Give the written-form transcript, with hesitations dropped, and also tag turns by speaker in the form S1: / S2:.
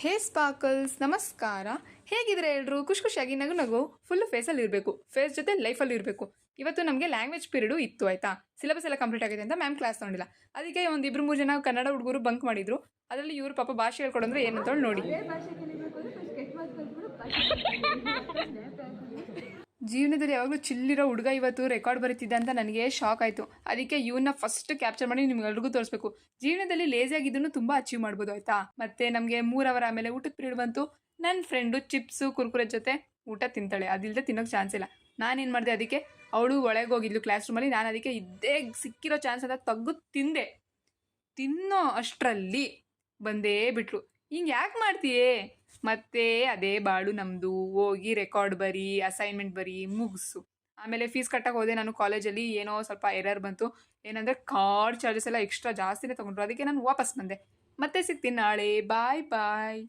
S1: ಹೇ sparkles, ನಮಸ್ಕಾರ. ಹೇಗಿದ್ರೆ ಎಲ್ಲರೂ ಖುಷಿಯಾಗಿ ನಗು ನಗು ಫುಲ್ ಫೇಸಲ್ಲಿ ಇರಬೇಕು, ಫೇಸ್ ಜೊತೆ ಲೈಫಲ್ಲಿ ಇರಬೇಕು. ಇವತ್ತು ನಮಗೆ ಲ್ಯಾಂಗ್ವೇಜ್ ಪೀರಿಯಡ್ ಇತ್ತು, ಆಯ್ತಾ. ಸಿಲೆಬಸ್ ಎಲ್ಲ ಕಂಪ್ಲೀಟ್ ಆಗಿದೆ ಅಂತ ಮ್ಯಾಮ್ ಕ್ಲಾಸ್ ತಗೊಂಡಿಲ್ಲ. ಅದಕ್ಕೆ ಒಂದು 2-3 ಜನ ಕನ್ನಡ ಹುಡುಗರು ಬಂಕ್ ಮಾಡಿದ್ರು. ಅದರಲ್ಲಿ ಇವರು ಪಾಪ ಭಾಷೆ ಹೇಳ್ಕೊಡಂದ್ರೆ ಏನಂತ ನೋಡಿ. ಜೀವನದಲ್ಲಿ ಯಾವಾಗಲೂ ಚಿಲ್ಲಿರೋ ಹುಡುಗ ಇವತ್ತು ರೆಕಾರ್ಡ್ ಬರೀತಿದ್ದ ಅಂತ ನನಗೆ ಶಾಕ್ ಆಯಿತು. ಅದಕ್ಕೆ ಇವನ್ನ ಫಸ್ಟ್ ಕ್ಯಾಪ್ಚರ್ ಮಾಡಿ ನಿಮ್ಗೆಲ್ರಿಗೂ ತೋರಿಸ್ಬೇಕು. ಜೀವನದಲ್ಲಿ ಲೇಸಿ ಆಗಿದ್ದನ್ನು ತುಂಬ ಅಚೀವ್ ಮಾಡ್ಬೋದು, ಆಯ್ತಾ. ಮತ್ತೆ ನಮಗೆ 3 ಅವರ್ ಆಮೇಲೆ ಊಟದ ಪೀರಿಯಡ್ ಬಂತು. ನನ್ನ ಫ್ರೆಂಡು ಚಿಪ್ಸು ಕುರ್ಕುರೆ ಜೊತೆ ಊಟ ತಿಂತಾಳೆ, ಅದಿಲ್ಲದೆ ತಿನ್ನೋಕೆ ಚಾನ್ಸ್ ಇಲ್ಲ. ನಾನೇನು ಮಾಡಿದೆ, ಅದಕ್ಕೆ ಅವಳು ಒಳಗೆ ಹೋಗಿದ್ಲು ಕ್ಲಾಸ್ ರೂಮಲ್ಲಿ. ನಾನು ಅದಕ್ಕೆ ಇದ್ದೇ ಸಿಕ್ಕಿರೋ ಚಾನ್ಸ್ ಅಂತ ತೆಗೆದು ತಿಂದೆ. ತಿನ್ನೋ ಅಷ್ಟರಲ್ಲಿ ಬಂದೇ ಬಿಟ್ಲು. ಹಿಂಗೆ ಯಾಕೆ ಮಾಡ್ತೀಯೇ? ಮತ್ತೆ ಅದೇ ಬಾಳು ನಮ್ಮದು. ಹೋಗಿ ರೆಕಾರ್ಡ್ ಬರಿ, ಅಸೈನ್ಮೆಂಟ್ ಬರಿ, ಮುಗಿಸು. ಆಮೇಲೆ ಫೀಸ್ ಕಟ್ಟಕ್ಕೆ ಹೋದೆ ನಾನು ಕಾಲೇಜಲ್ಲಿ. ಏನೋ ಸ್ವಲ್ಪ ಎರರ್ ಬಂತು. ಏನಂದರೆ ಕಾರ್ಡ್ ಚಾರ್ಜಸ್ ಎಲ್ಲ ಎಕ್ಸ್ಟ್ರಾ ಜಾಸ್ತಿನೇ ತೊಗೊಂಡ್ರು. ಅದಕ್ಕೆ ನಾನು ವಾಪಸ್ ಬಂದೆ. ಮತ್ತೆ ಸಿಗ್ತೀನಿ ನಾಳೆ. ಬಾಯ್ ಬಾಯ್.